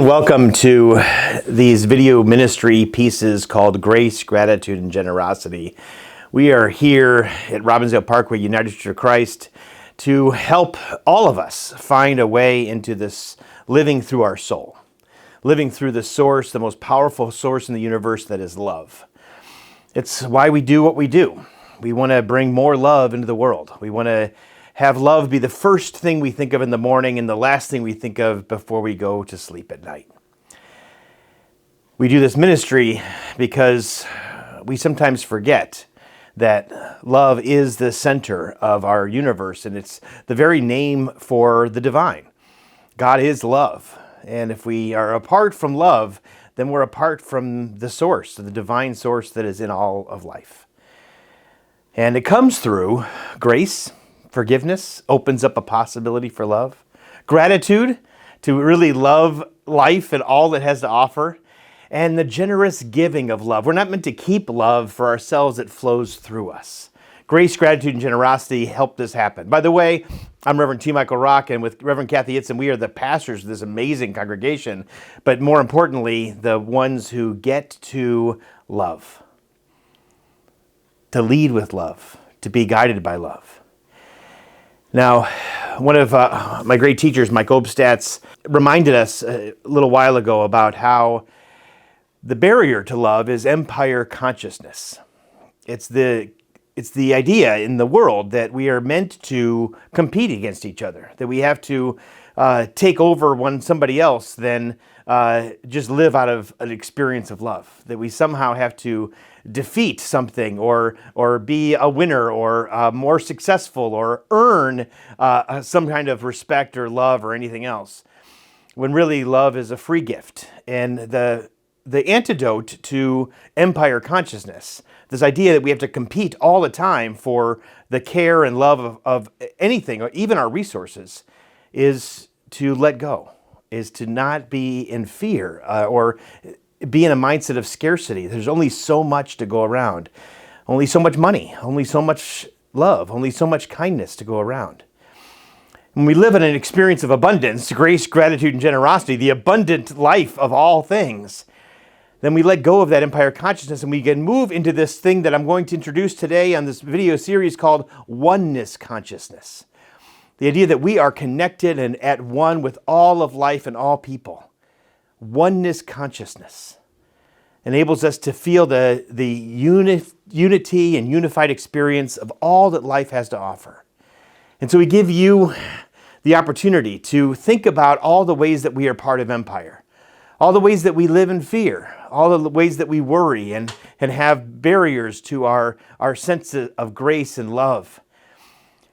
Welcome to these video ministry pieces called Grace, Gratitude, and Generosity. We are here at Robbinsdale Parkway United Church of Christ to help all of us find a way into this living through our soul, living through the source, the most powerful source in the universe, that is love. It's why we do what we do. We want to bring more love into the world. We want to have love be the first thing we think of in the morning and the last thing we think of before we go to sleep at night. We do this ministry because we sometimes forget that love is the center of our universe, and it's the very name for the divine. God is love, and if we are apart from love, then we're apart from the source, the divine source that is in all of life. And it comes through grace. Forgiveness opens up a possibility for love. Gratitude, to really love life and all it has to offer. And the generous giving of love. We're not meant to keep love for ourselves, it flows through us. Grace, gratitude, and generosity help this happen. By the way, I'm Reverend T. Michael Rock, and with Reverend Kathy Itzen, we are the pastors of this amazing congregation, but more importantly, the ones who get to love, to lead with love, to be guided by love. Now, one of my great teachers, Mike Obstats, reminded us a little while ago about how the barrier to love is empire consciousness. It's the idea in the world that we are meant to compete against each other, that we have to take over somebody else than just live out of an experience of love, that we somehow have to defeat something or be a winner or more successful or earn some kind of respect or love or anything else, when really love is a free gift. And the antidote to empire consciousness, this idea that we have to compete all the time for the care and love of anything, or even our resources, is to let go, is to not be in fear or be in a mindset of scarcity. There's only so much to go around, only so much money, only so much love, only so much kindness to go around. When we live in an experience of abundance, grace, gratitude, and generosity, the abundant life of all things, then we let go of that empire consciousness and we can move into this thing that I'm going to introduce today on this video series called Oneness consciousness. The idea that we are connected and at one with all of life and all people. Oneness consciousness enables us to feel the unity and unified experience of all that life has to offer. And so we give you the opportunity to think about all the ways that we are part of empire, all the ways that we live in fear, all the ways that we worry and have barriers to our sense of grace and love,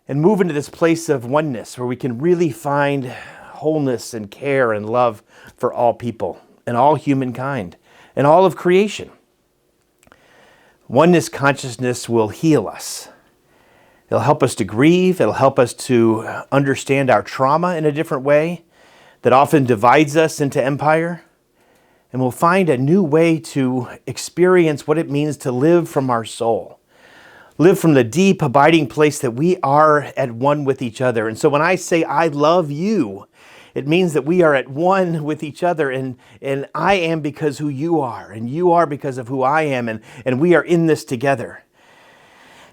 and move into this place of oneness where we can really find wholeness and care and love for all people and all humankind and all of creation. Oneness consciousness will heal us. It'll help us to grieve. It'll help us to understand our trauma in a different way that often divides us into empire. And we'll find a new way to experience what it means to live from our soul. Live from the deep, abiding place that we are at one with each other. And so when I say I love you, it means that we are at one with each other, and I am because who you are, and you are because of who I am, and we are in this together.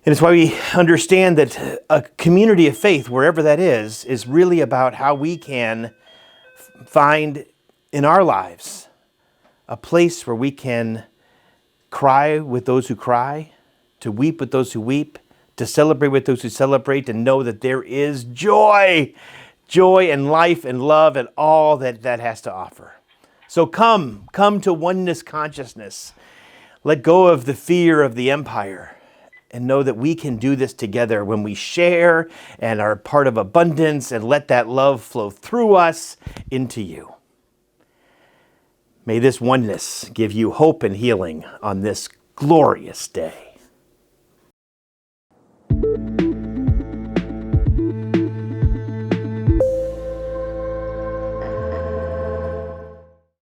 And it's why we understand that a community of faith, wherever that is really about how we can find in our lives a place where we can cry with those who cry, to weep with those who weep, to celebrate with those who celebrate, and know that there is joy and life and love and all that has to offer. So come to oneness consciousness. Let go of the fear of the empire and know that we can do this together when we share and are part of abundance and let that love flow through us into you. May this oneness give you hope and healing on this glorious day.